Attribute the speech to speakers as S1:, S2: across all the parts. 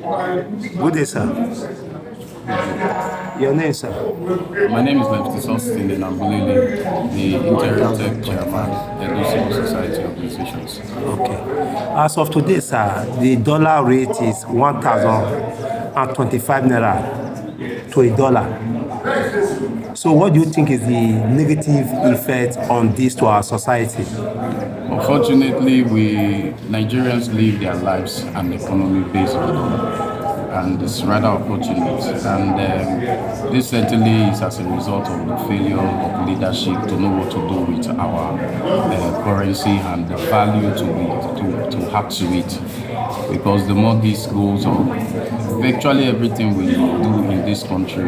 S1: Good day, sir. Your name, sir?
S2: My name is Lefty Austin and I'm Bulili, the Interim Tech Chairman, Edo Civil Society Organizations.
S1: Okay. As of today, sir, the dollar rate is 1,025 naira to a dollar. So what do you think is the negative effect on this to our society?
S2: Unfortunately, Nigerians live their lives and economy based on dollar. And it's rather unfortunate. And this certainly is as a result of the failure of leadership to know what to do with our currency and the value to add to it. Because the more this goes on, virtually everything we do in this country,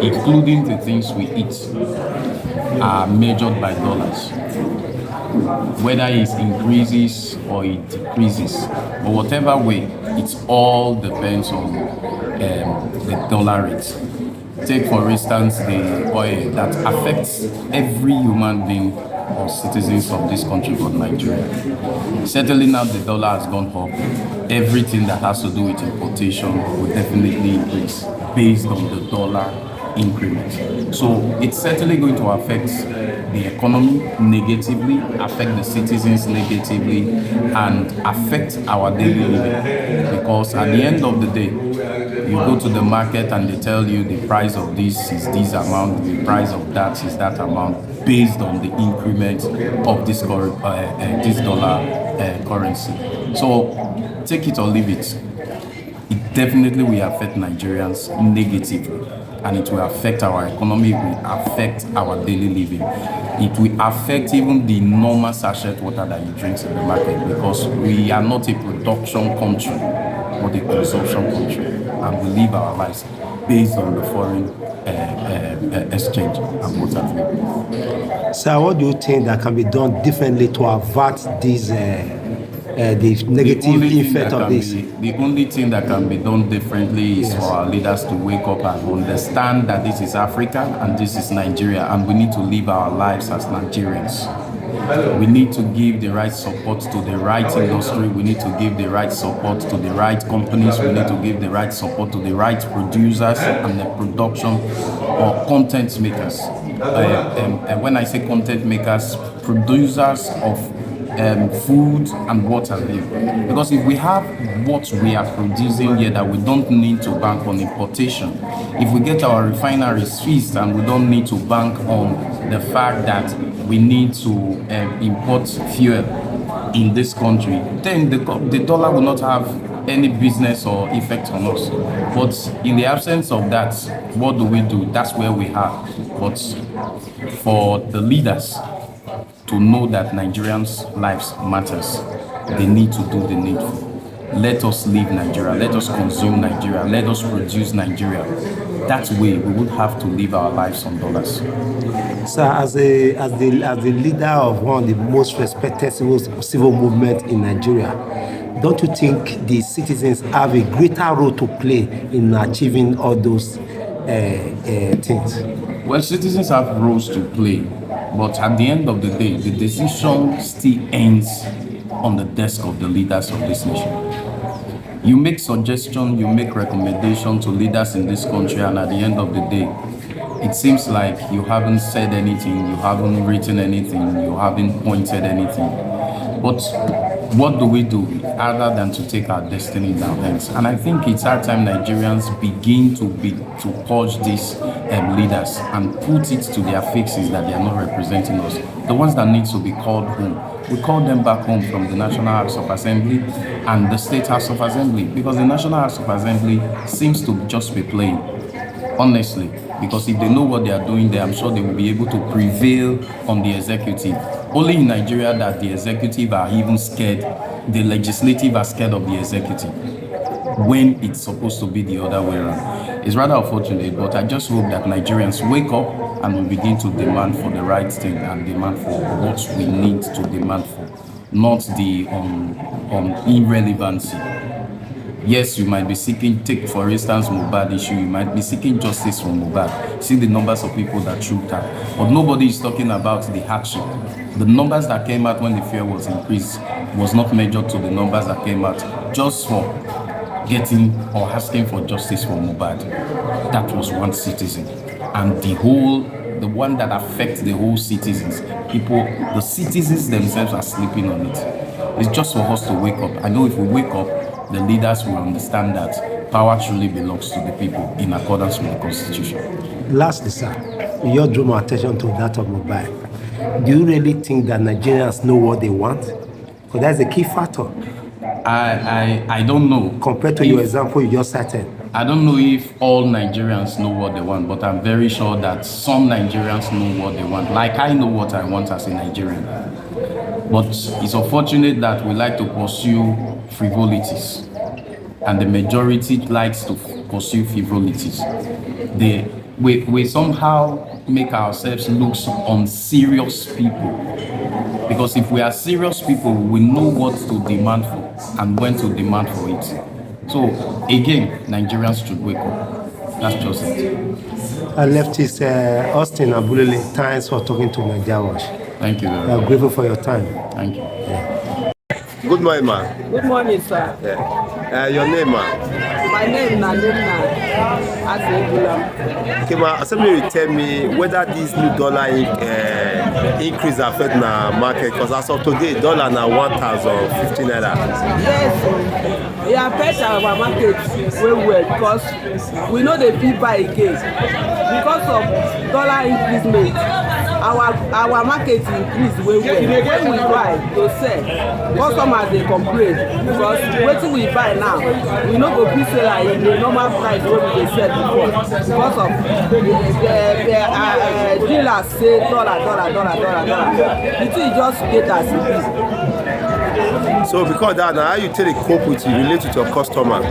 S2: including the things we eat, are measured by dollars. Whether it increases or it decreases, but whatever way, it all depends on the dollar rate. Take for instance the oil that affects every human being or citizens of this country called Nigeria. Certainly now the dollar has gone up. Everything that has to do with importation will definitely increase based on the dollar increment. So it's certainly going to affect the economy negatively, affect the citizens negatively, and affect our daily living. Because at the end of the day, you go to the market and they tell you the price of this is this amount, the price of that is that amount, based on the increment of this dollar currency. So take it or leave it. It definitely will affect Nigerians negatively, and it will affect our economy, it will affect our daily living. It will affect even the normal sachet water that you drink in the market, because we are not a production country, but a consumption country, and we live our lives based on the foreign exchange and what have you.
S1: Sir, what do you think that can be done differently to avert this the negative effect of this?
S2: The only thing that can be done differently is for our leaders to wake up and understand that this is Africa and this is Nigeria, and we need to live our lives as Nigerians. We need to give the right support to the right industry. We need to give the right support to the right companies. We need to give the right support to the right producers and the production or content makers. And when I say content makers, producers of food and what have you. Because if we have what we are producing here that we don't need to bank on importation, if we get our refineries fixed and we don't need to bank on the fact that we need to import fuel in this country, then the dollar will not have any business or effect on us. But in the absence of that, what do? That's where we are. But for the leaders to know that Nigerians' lives matters, they need to do the needful. Let us leave Nigeria. Let us consume Nigeria. Let us produce Nigeria. That way, we would have to live our lives on dollars.
S1: Sir, as the leader of one of the most respected civil movements in Nigeria, don't you think the citizens have a greater role to play in achieving all those things?
S2: Well, citizens have roles to play, but at the end of the day, the decision still ends on the desk of the leaders of this nation. You make suggestions, you make recommendations to leaders in this country, and at the end of the day, it seems like you haven't said anything, you haven't written anything, you haven't pointed anything. But what do other than to take our destiny in our hands? And I think it's our time Nigerians begin to purge these leaders and put it to their faces that they are not representing us. The ones that need to be called home, we call them back home from the National House of Assembly and the State House of Assembly, because the National House of Assembly seems to just be playing, honestly. Because if they know what they are doing there, I'm sure they will be able to prevail on the executive. Only in Nigeria that the executive are even scared, the legislative are scared of the executive, when it's supposed to be the other way around. It's rather unfortunate, but I just hope that Nigerians wake up and will begin to demand for the right thing and demand for what we need to demand for, not the irrelevancy. Yes, you might be seeking, take for instance Mohbad issue, you might be seeking justice from Mohbad. See the numbers of people that shoot her, but nobody is talking about the hardship. The numbers that came out when the fear was increased was not measured to the numbers that came out just for getting or asking for justice for Mohbad. That was one citizen, and the one that affects the whole citizens. The citizens themselves are sleeping on it. It's just for us to wake up. I know if we wake up, the leaders will understand that power truly belongs to the people in accordance with the Constitution.
S1: Lastly, sir, you drew my attention to that of Mohbad. Do you really think that Nigerians know what they want? Because that's a key factor.
S2: I don't know.
S1: Compared to your example you just cited.
S2: I don't know if all Nigerians know what they want, but I'm very sure that some Nigerians know what they want. Like I know what I want as a Nigerian. But it's unfortunate that we like to pursue frivolities, and the majority likes to pursue frivolities. We somehow make ourselves look unserious people. Because if we are serious people, we know what to demand for and when to demand for it. So again, Nigerians should wake up. That's just it.
S1: Leftist Austin Abulele, thanks for talking to Nigerians.
S2: Thank you very
S1: much. We are grateful for your time.
S2: Thank you.
S1: Yeah. Good morning, man.
S3: Good morning, sir.
S1: Yeah. Your name, man?
S3: My name is Nalena Asegula.
S1: Okay, man. Somebody will tell me whether this new dollar increase affect the market, because as of today, dollar now 1,050 naira.
S3: Yes, it affects our market very well because we know the fee buy again because of dollar increase. Our market increase very well. When we buy to sell, customers dey complain because wetin we buy now, we no go fit sell am in the normal price wey we dey sell before because of the dealers say dollar. The thing just get as it is.
S1: So because that, now how you take a cope with you, relate with your customer?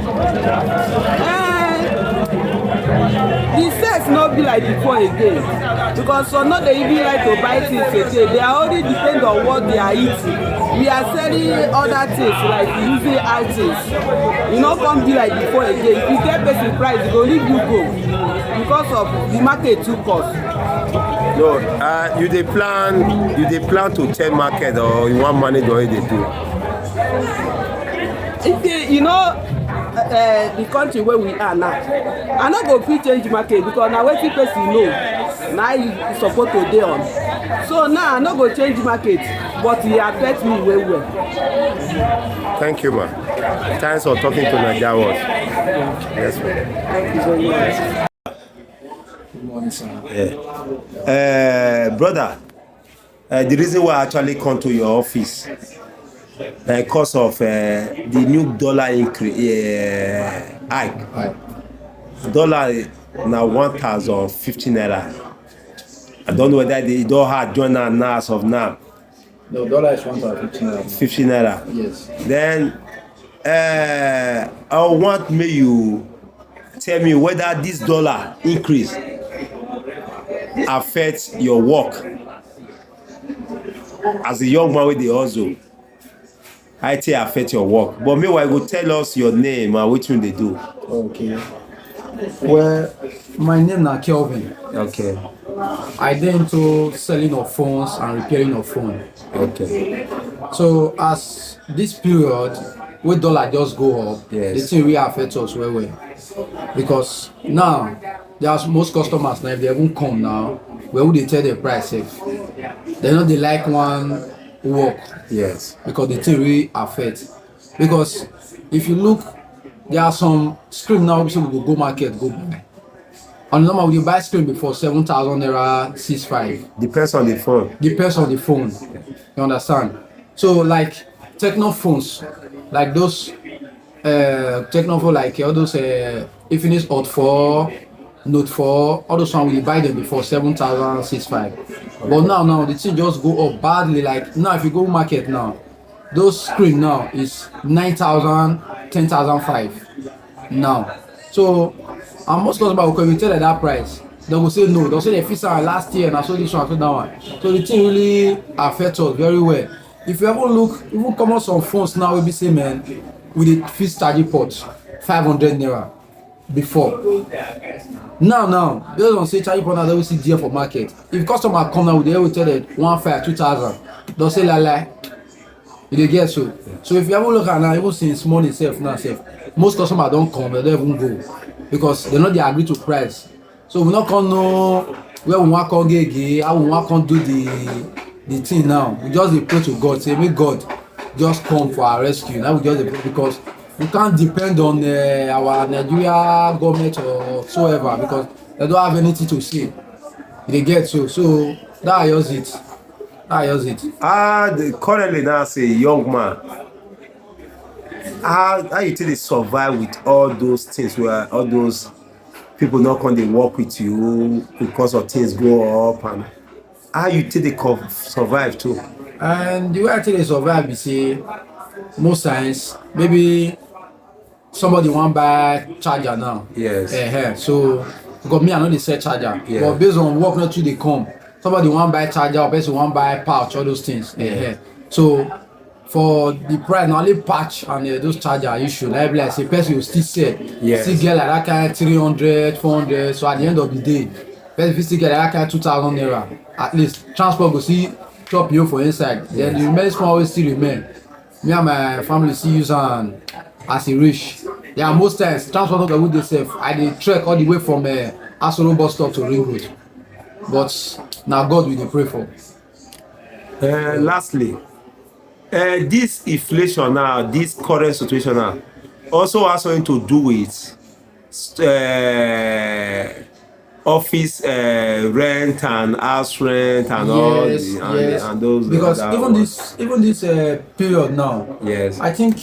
S3: The sales no be like before again because some no dey even like to buy things again. They are only depend on what they are eating. We are selling other things like using items. You no come be like before again. If you get person price, e go leave you go because of the market too cost.
S1: No, you dey plan to change market, or you wan manage the way they do?
S3: You know, the country where we are now, I no go fit change market because na wetin person know na you suppose to dey on. So now I no go change market, but e affect me well well.
S1: Thank you, man. Thanks for talking to Nigerians. Yes, man.
S3: Thank you very much.
S4: Good morning, sir.
S1: Yeah. Brother, the reason why I actually come to your office because of the new dollar increase hike. Dollar now 1,050 naira. I don't know whether they don't have join now as of now.
S4: No, dollar is 1,050 naira.
S1: 50 naira.
S4: Yes.
S1: Then I want you tell me whether this dollar increase affects your work as a young man with the hustle. IT affect your work, but meanwhile go tell us your name and which one they do.
S4: Okay. Well, my name is Kelvin.
S1: Okay.
S4: I dey into selling of phones and repairing of phone.
S1: Okay.
S4: So as this period where dollar just go up,
S1: yes,
S4: the thing really affect us well because now there's most customers now if they even come now, where would they tell the price if they know they like one work?
S1: Yes.
S4: Because the thing really affect. Because if you look, there are some screen now people will go market go buy. On normal you buy screen before 7,000 naira 6,500.
S1: Depends on the phone.
S4: Depends on the phone. You understand? So like techno phones, like those techno phone like all those Infinix Hot 4, Note 4, all those ones we buy them before 7,000 6,500. But now the thing just go up badly. Like now if you go market now, those screen now is 9,000 10,500 now. So and most customers when we tell them that price, they will say no. They'll say they fix our last year and I saw this one, I saw that one. So the thing really affects us very well. If you ever look, even come out some phones now will be say man with the fixed charging port 500 naira before. Now they don't say charging port now they will see deal for market. If customer come now they will tell them 1,500 2,000. They'll say like you dey get so. So if you ever look at now, even since morning itself now, most customers don't come, they don't even go because they know they agree to price. So we not can know where we want to get, how we want to do the thing now. We just dey pray to God, say may God just come for our rescue. Now we just dey pray because we can't depend on our Nigeria government or whatsoever because they don't have anything to say. They get so that just it. That just it.
S1: Currently now as a young man, how you think they survive with all those things where all those people not come they work with you because of things go up, and how you think they survive too?
S4: And the way I think they survive is say most times maybe somebody want buy charger now.
S1: Yes.
S4: So because me I know they sell charger.
S1: Yeah.
S4: But based on work not to they come. Somebody want buy charger or person want buy pouch, all those things. So for the price, now only patch and those charger issue, like say person will still sell.
S1: Yes.
S4: Still get like that kind of 300, 400. So at the end of the day, person will still get like that kind of 2,000 naira. At least transport will see chop you for inside. Yes. Then the remaining small always still remain. Me and my family still use as a reach. Yeah, most times transport not good themselves. I dey trek all the way from Asoro bus stop to Ring Road. But now God we dey pray for.
S1: Lastly, this inflation now, this current situation now, also has something to do with office rent and house rent and and those.
S4: Because even this period now.
S1: Yes.
S4: I think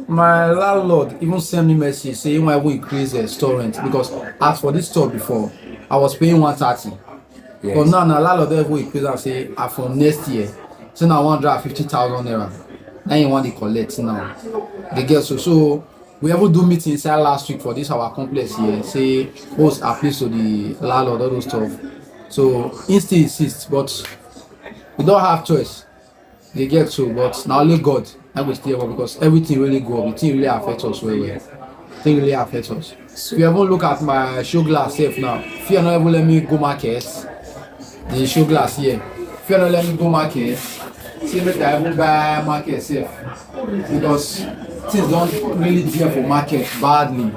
S4: my landlord even send me message saying why we increase store rent because as for this store before I was paying 130.
S1: Yes.
S4: But now landlord even increase and say from next year so now 150,000 naira. Now you want to collect now. They get so we ever do meeting inside last week for this our complex here. Say host appeals to the landlord all those stuff. So he still insists, but we don't have choice. They get but now only God I will stay up because everything really go up. The thing really affects us well. The thing really affects us. So if you ever look at my show glass safe now, if you not ever let me go market, the show glass here. If you not let me go market, see make I even buy market safe because things don't really dear for market badly.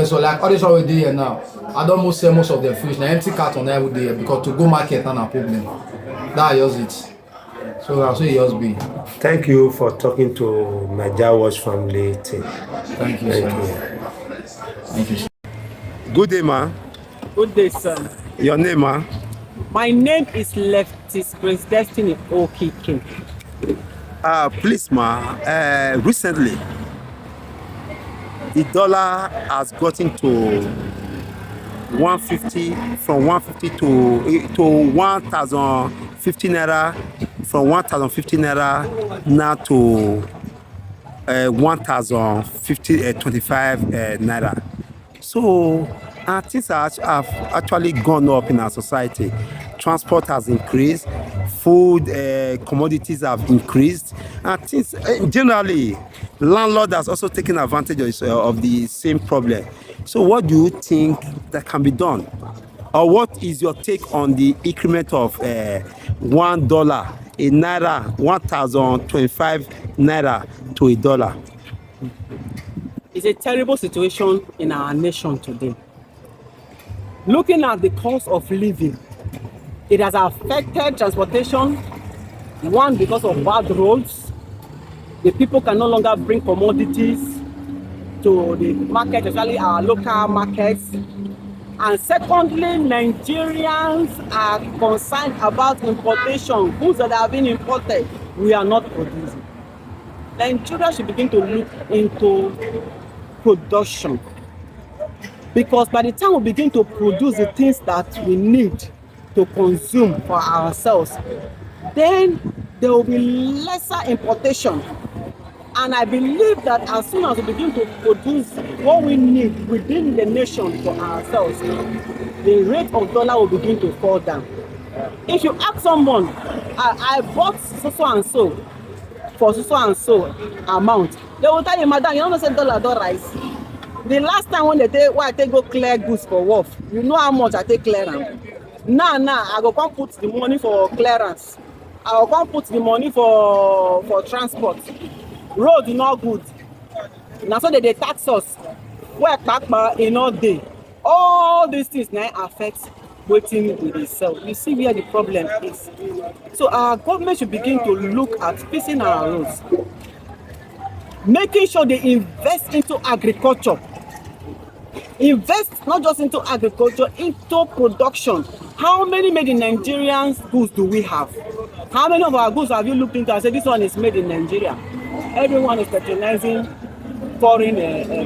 S4: So like all this already here now, I don't most sell most of the fish. Now empty carton every day because to go market not a problem. That just it. So that's what it just be.
S1: Thank you for talking to Nigerians family team.
S4: Thank you, sir. Thank you.
S1: Good day, ma.
S3: Good day, sir.
S1: Your name, ma?
S3: My name is Leftist Prince Destiny Okike.
S1: Please, ma. Recently, the dollar has gotten to 150 from 150 to 1,050 naira, from 1,050 naira now to 1,050 25 naira. So things have actually gone up in our society. Transport has increased, food commodities have increased, and things generally landlord has also taken advantage of the same problem. So what do you think that can be done, or what is your take on the increment of $1 a naira, 1,025 naira to a dollar?
S3: It's a terrible situation in our nation today. Looking at the cost of living, it has affected transportation. One, because of bad roads. The people can no longer bring commodities to the market, especially our local markets. And secondly, Nigerians are concerned about importation. Goods that have been imported, we are not producing. Nigeria should begin to look into production. Because by the time we begin to produce the things that we need to consume for ourselves, then there will be lesser importation. And I believe that as soon as we begin to produce what we need within the nation for ourselves, the rate of dollar will begin to fall down. If you ask someone, I bought so and so for so and so amount, they will tell you, madam, you don't say dollar don't rise. The last time when I take go clear goods for wharf, you know how much I take clear them. Now I go come put the money for clearance. I will come put the money for transport. Road is not good. Now so they tax us. Where Kakma in all day. All these things now affect waiting with itself. You see where the problem is. So our government should begin to look at fixing our roads, making sure they invest into agriculture. Invest not just into agriculture, into production. How many made in Nigerian goods do we have? How many of our goods have you looked into and said this one is made in Nigeria? Everyone is patronizing foreign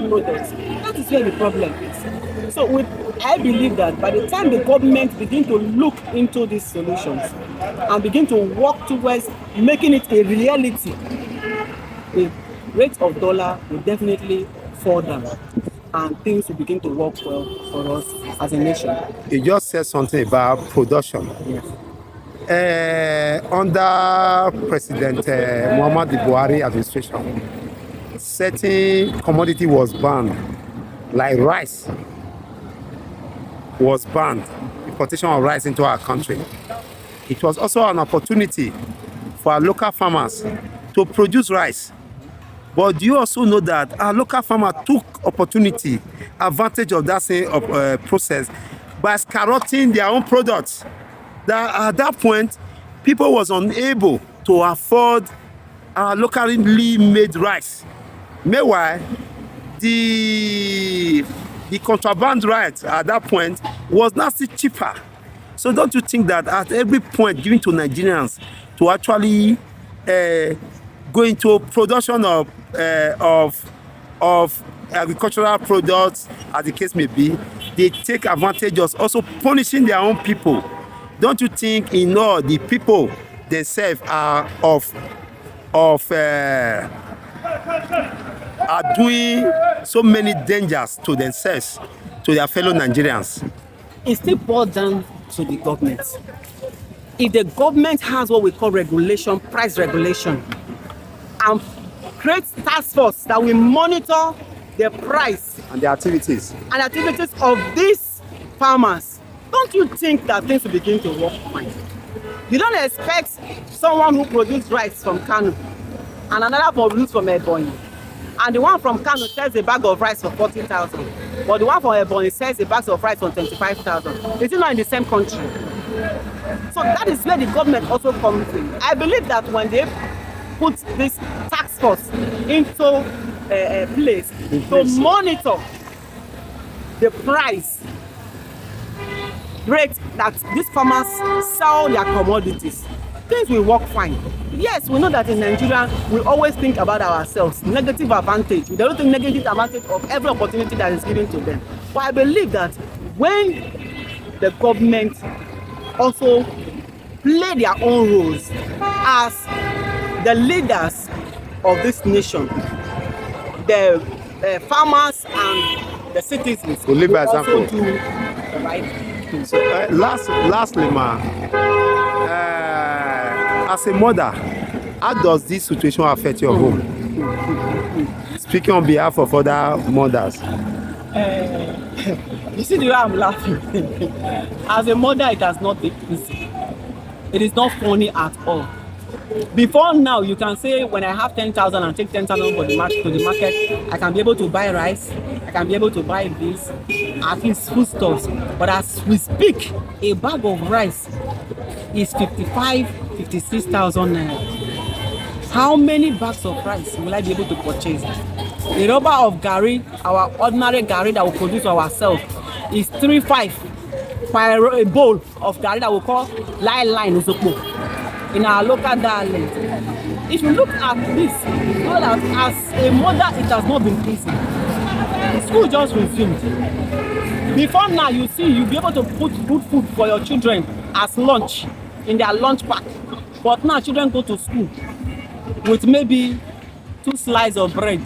S3: products. That is where the problem is. So I believe that by the time the government begin to look into these solutions and begin to work towards making it a reality, the rate of dollar will definitely fall down and things will begin to work well for us as a nation.
S1: You just said something about production.
S3: Yes.
S1: Under President Muhammadu Buhari administration, certain commodity was banned, like rice was banned, importation of rice into our country. It was also an opportunity for our local farmers to produce rice. But do you also know that our local farmer took advantage of that same process by skyrocketing their own products? That at that point, people was unable to afford our locally made rice. Meanwhile, the contraband rice at that point was not still cheaper. So don't you think that at every point given to Nigerians to actually go into production of agricultural products, as the case may be, they take advantage of also punishing their own people? Don't you think in all the people themselves are doing so many dangers to themselves, to their fellow Nigerians?
S3: It still boils down to the government. If the government has what we call regulation, price regulation, and create task force that will monitor the price
S1: And the activities.
S3: of these farmers, don't you think that things will begin to work fine? You don't expect someone who produces rice from Kano and another produce from Ebonyi, and the one from Kano sells a bag of rice for 40,000, but the one from Ebonyi sells a bag of rice for 25,000. Is it not in the same country? So that is where the government also comes in. I believe that when they put this task force into place to monitor the price rate that these farmers sell their commodities, things will work fine. Yes, we know that in Nigeria, we always think about ourselves, negative advantage. We don't think negative advantage of every opportunity that is given to them. But I believe that when the government also play their own roles as the leaders of this nation, the farmers and the citizens
S1: will live by
S3: also
S1: example.
S3: do the right thing.
S1: So, lastly, ma, as a mother, how does this situation affect your home? Speaking on behalf of other mothers.
S3: You see the way I'm laughing. As a mother, it has not been easy. It is not funny at all. Before now, you can say when I have 10,000 and take 10,000 to the market, I can be able to buy rice, I can be able to buy this, at least foodstuffs. But as we speak, a bag of rice is 56,000 naira. How many bags of rice will I be able to purchase? The rubber of garri, our ordinary garri that we produce ourselves, is 3.5 for a bowl of garri that we call line usokpo in our local dialect. If you look at this, you know that as a mother, it has not been easy. School just resumed. Before now, you see, you'll be able to put good food for your children as lunch in their lunch pack. But now, children go to school with maybe 2 slices of bread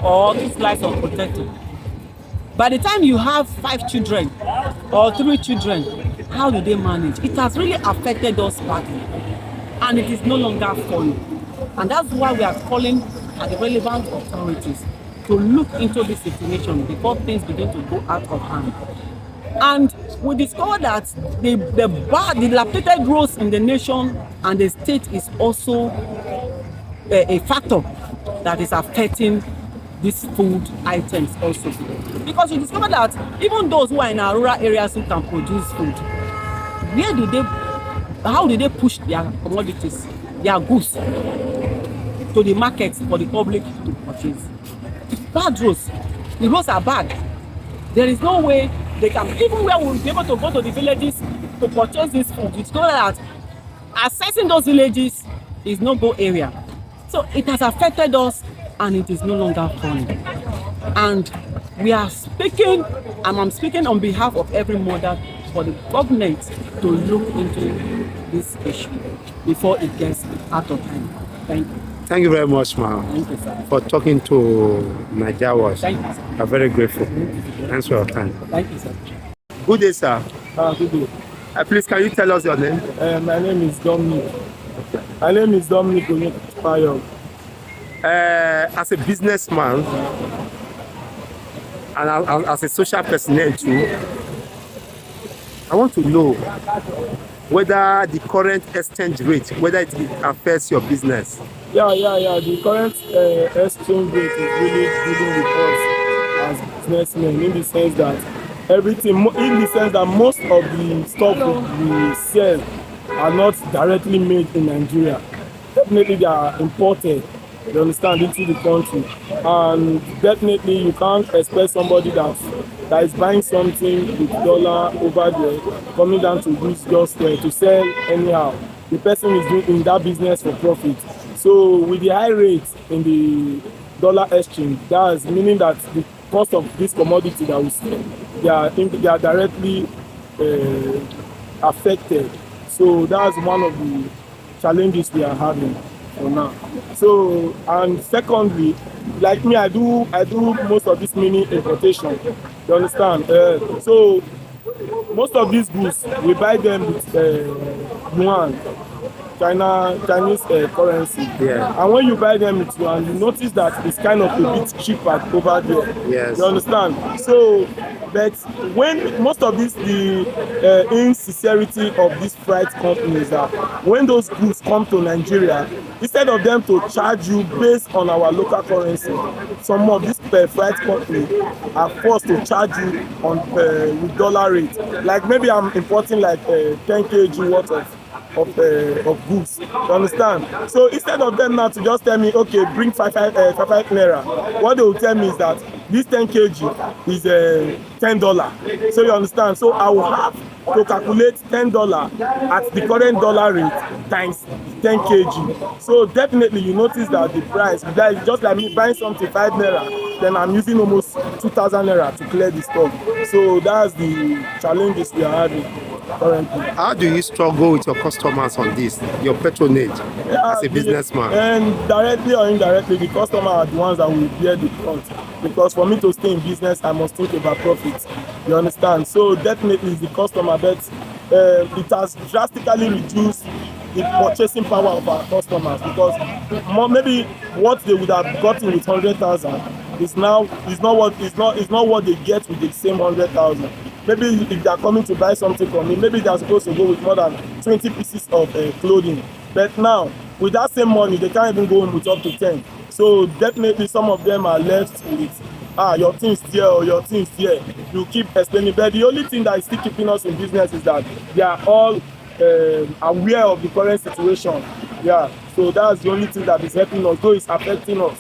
S3: or 2 slices of potato. By the time you have 5 children or 3 children, how do they manage? It has really affected us badly, and it is no longer funny. And that's why we are calling at the relevant authorities to look into this situation before things begin to go out of hand. And we discovered that the dilapidated roads in the nation and the state is also a factor that is affecting these food items also, because you discover that even those who are in our rural areas who can produce food, how do they push their commodities, their goods to the market for the public to purchase? Bad roads, the roads are bad. There is no way they can, even where we'll be able to go to the villages to purchase this food, it's clear that accessing those villages is no-go area. So it has affected us and it is no longer fun. And we are speaking, and I'm speaking on behalf of every mother, for the government to look into this issue before it gets out of hand. Thank you.
S1: Thank you very much, ma'am,
S3: Thank you, sir.
S1: for talking to Nigerians.
S3: Thank you, sir.
S1: I'm very grateful. Thanks for your time.
S3: Thank you, sir.
S1: Good day, sir.
S5: Good day.
S1: Please, can you tell us your name?
S5: My name is Dominic. My name is Dominic Onyekpayo.
S1: As a businessman and as a social personnel too, I want to know whether the current exchange rate, whether it affects your business.
S5: Yeah. The current exchange rate is really dealing with us as businessmen, in the sense that most of the stuff we sell are not directly made in Nigeria. Definitely they are imported, you understand, into the country. And definitely you can't expect somebody that is buying something with dollar over there, coming down to use just to sell anyhow. The person is doing in that business for profit. So with the high rate in the dollar exchange, that's meaning that the cost of this commodity that we sell, they are directly affected. So that's one of the challenges we are having for now. So, and secondly, like me, I do most of this mini importation. You understand? So most of these goods we buy them with yuan, Chinese currency.
S1: Yeah.
S5: And when you buy them with yuan, you notice that it's kind of a bit cheaper over there.
S1: Yes.
S5: You understand? So, but when most of this, the insincerity of these freight companies, that when those goods come to Nigeria, instead of them to charge you based on our local currency, some of these freight companies are forced to charge you on with dollar rate. Like maybe I'm importing like 10 kg worth of goods, you understand? So instead of them now to just tell me, okay, bring 5 naira, what they will tell me is that this 10 kg is $10. So you understand? So I will have to calculate $10 at the current dollar rate times 10 kg. So definitely you notice that the price, that is just like me buying something 5 naira, then I'm using almost 2,000 naira to clear the stock. So that's the challenges we are having currently.
S1: How do you struggle with your customers on this, your patronage as a businessman?
S5: And directly or indirectly, the customer are the ones that will bear the brunt. Because for me to stay in business, I must think about profit. You understand? So definitely it's the customer, but it has drastically reduced the purchasing power of our customers, because maybe what they would have gotten with 100,000 is not what they get with the same 100,000. Maybe if they are coming to buy something from me, maybe they are supposed to go with more than 20 pieces of clothing. But now, with that same money, they can't even go in with up to 10. So definitely some of them are left with, your thing's here or your thing's here. You keep explaining. But the only thing that is still keeping us in business is that they are all aware of the current situation. Yeah, so that's the only thing that is helping us, though it's affecting us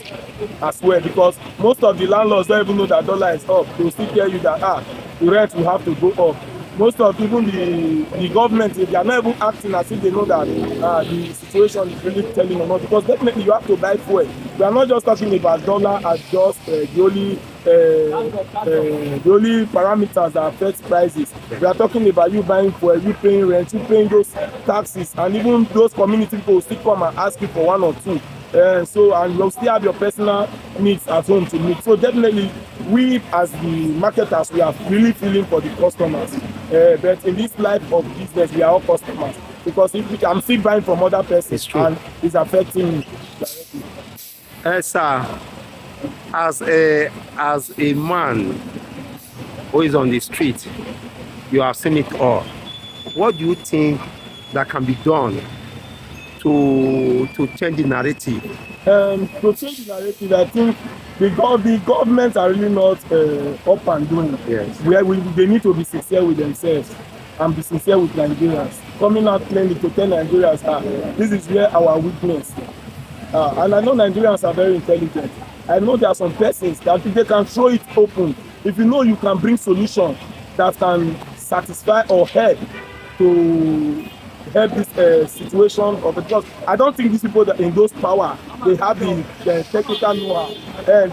S5: as well, because most of the landlords don't even know that dollar is up. They will still tell you that the rent will have to go up. Most of even the government, they are not even acting as if they know that the situation is really telling them not, because definitely you have to buy fuel. We are not just talking about dollar as just the only parameters that affect prices. We are talking about you buying fuel, you paying rent, you paying those taxes, and even those community people will still come and ask you for one or two. And you'll still have your personal needs at home to meet. So definitely, we as the marketers, we are really feeling for the customers. But in this life of business, we are all customers. Because if I'm still buying from other persons, and it's affecting me directly.
S1: Sir, as a man who is on the street, you have seen it all. What do you think that can be done to change the narrative?
S5: To change the narrative, I think the governments are really not up and doing.
S1: Yes.
S5: They need to be sincere with themselves and be sincere with Nigerians. Coming out plainly to tell Nigerians, this is where our weakness. And I know Nigerians are very intelligent. I know there are some persons that if they can throw it open, if you know you can bring solutions that can satisfy or help to help this situation of because I don't think these people that in those power they have the technical know-how.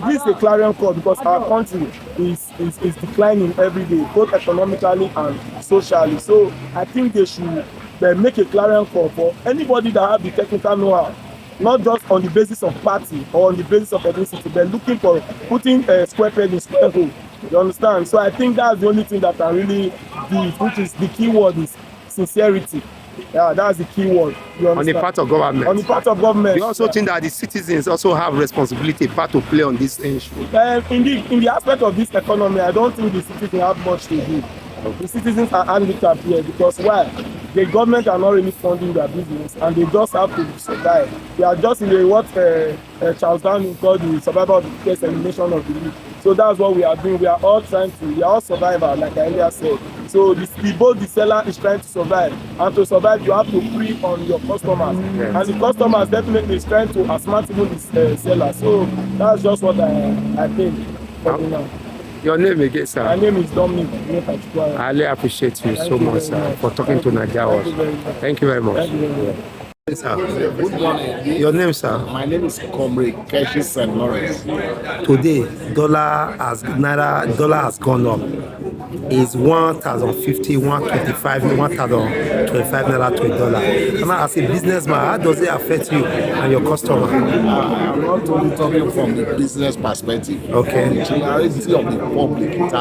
S5: This is a clarion call because our country is declining every day, both economically and socially. So I think they should make a clarion call for anybody that have the technical know-how, not just on the basis of party or on the basis of ethnicity, but looking for putting a square peg in square hole. You understand? So I think that's the only thing that can really do it, which is the key word is sincerity. Yeah, that's the key word.
S1: On the part of government.
S5: On the part of government.
S1: You also think that the citizens also have responsibility, part to play on this issue?
S5: In the aspect of this economy, I don't think the citizens have much to do. The citizens are handicapped here because why? The government are not really funding their business and they just have to survive. They are just in what Charles Darwin called the survival of the fittest, elimination of the weak. So that's what we are doing. We are all survivors, like I earlier said. So both the seller is trying to survive, and to survive you have to prey on your customers. Yes. And the customers definitely is trying to outsmart even the seller. So that's just what I think for now.
S1: Your name again, sir?
S5: My name is Dominic.
S1: I really appreciate you so much, sir, for talking to Nigerians. Thank you very much.
S5: Thank you very much.
S1: Sir.
S6: Good morning.
S1: Your name, sir?
S6: My name is Comrade Keshi St. Lawrence.
S1: Today, dollar has gone up. It's 1,050, 125, 1,025 naira to a dollar. And as a businessman, how does it affect you and your customer?
S6: I'm not only talking from the business perspective.
S1: Okay.
S6: The generality of the public, it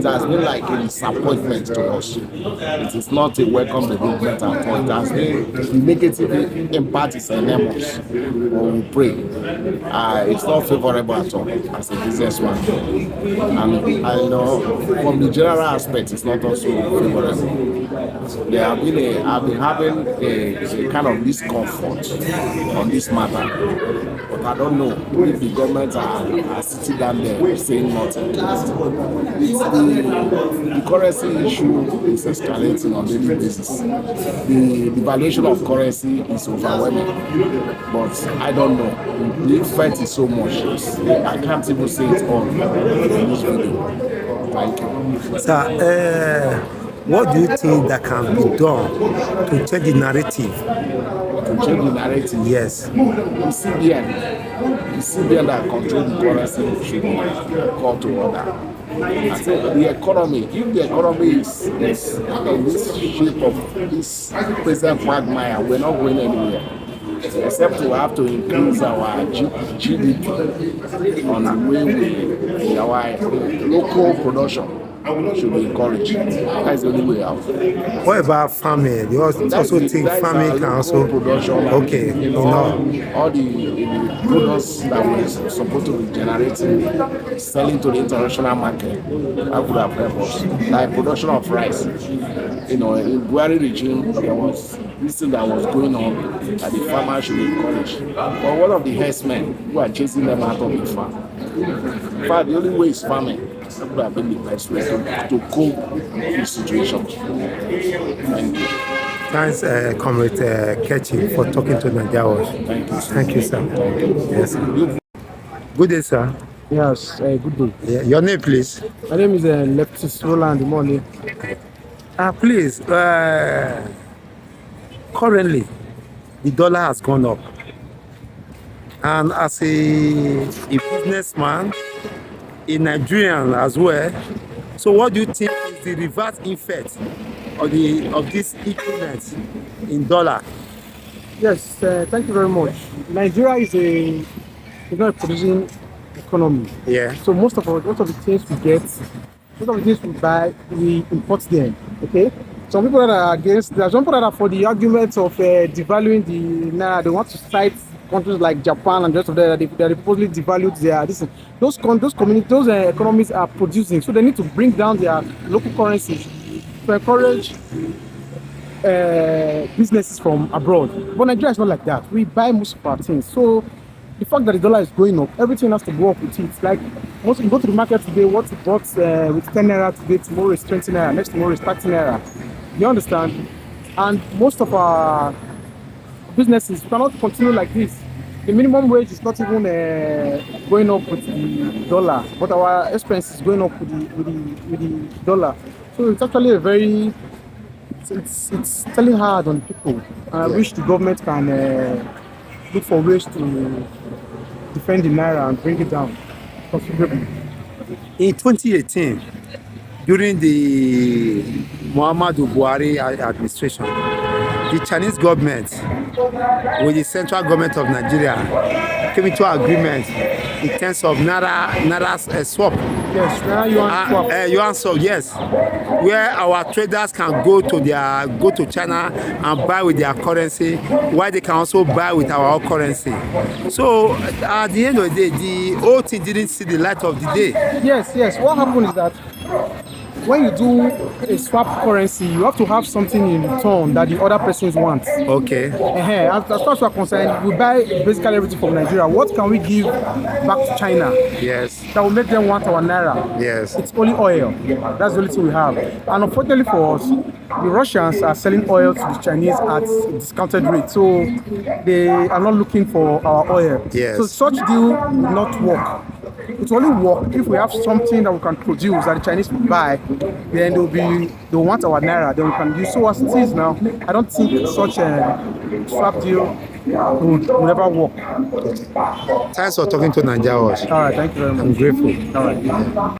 S6: has been like a disappointment to us. It is not a welcome development at all. It has been the negative impact is enormous. But we pray. It's not favorable at all as a businessman. And I know from the general aspect, it's not also favorable. I've been having a kind of discomfort on this matter. But I don't know if the government are sitting down there saying nothing. The currency issue is escalating on a daily basis. The devaluation of currency is overwhelming. But I don't know. The effect is so much. I can't even say it all in this video. Thank you.
S1: Sir, what do you think that can be done to change the narrative?
S6: To change the narrative?
S1: Yes.
S6: The CBN that control the currency should be called to order. I think the economy, if the economy is in this shape of this present quagmire, we're not going anywhere. Except to have to increase our GDP on the way our local production should be encouraged. That's the only way out.
S1: What about farming? You also think farming can also
S6: production?
S1: Okay,
S6: all the products that we're supposed to be generating, selling to the international market, that could have helped us. Like production of rice. In Buhari regime, there was this thing that was going on that the farmers should be encouraged. But one of the herdsmen who are chasing them out of the farm. In fact, the only way is farming. That would have been the best way to cope with the situation. Thank you.
S1: Thanks, Comrade Kechi, for talking to Nigerians.
S6: Thank you.
S1: Thank you, sir. Yes, sir. Good day, sir.
S7: Yes, good day.
S1: Yeah. Your name, please.
S7: My name is Leftist Roland Imole.
S1: Please, currently, the dollar has gone up. And as a businessman, a Nigerian as well, so what do you think is the reverse effect of this equivalent in dollar?
S7: Yes, thank you very much. Nigeria is not a producing economy.
S1: Yeah.
S7: So most of the things we get, most of the things we buy, we import them. Okay. Some people that are against, there are some people that are for the argument of devaluing the naira. They want to cite countries like Japan and the rest of that. They reportedly devalued their this. Those economies are producing, so they need to bring down their local currencies to encourage businesses from abroad. But Nigeria is not like that. We buy most of our things. So the fact that the dollar is going up, everything has to go up with it. Like once you go to the market today, what you bought with 10 naira today, tomorrow is 20 naira, next tomorrow is 30 naira. You understand? And most of our businesses cannot continue like this. The minimum wage is not even going up with the dollar, but our expense is going up with the dollar. So it's actually a very it's telling hard on people. I wish the government can look for ways to defend the naira and bring it down considerably.
S1: In 2018, during the Muhammadu Buhari administration, the Chinese government with the central government of Nigeria came into agreement in terms of naira swap.
S7: Yes, naira yuan swap.
S1: Yuan swap, yes, where our traders can go to China and buy with their currency, while they can also buy with our currency. So at the end of the day, the whole thing didn't see the light of the day.
S7: Yes. What happened is that when you do a swap currency, you have to have something in return that the other persons want.
S1: Okay.
S7: As far as we are concerned, we buy basically everything from Nigeria. What can we give back to China?
S1: Yes.
S7: That will make them want our naira.
S1: Yes.
S7: It's only oil. That's the only thing we have. And unfortunately for us, the Russians are selling oil to the Chinese at a discounted rate. So they are not looking for our oil.
S1: Yes.
S7: So such deal will not work. It will only work if we have something that we can produce that the Chinese will buy. Then they'll want our naira. Then we can use. So as it is now, I don't think such a swap deal will never work.
S1: Thanks for talking to Nigeria.
S7: All right, thank you very much.
S1: I'm grateful.
S7: All right.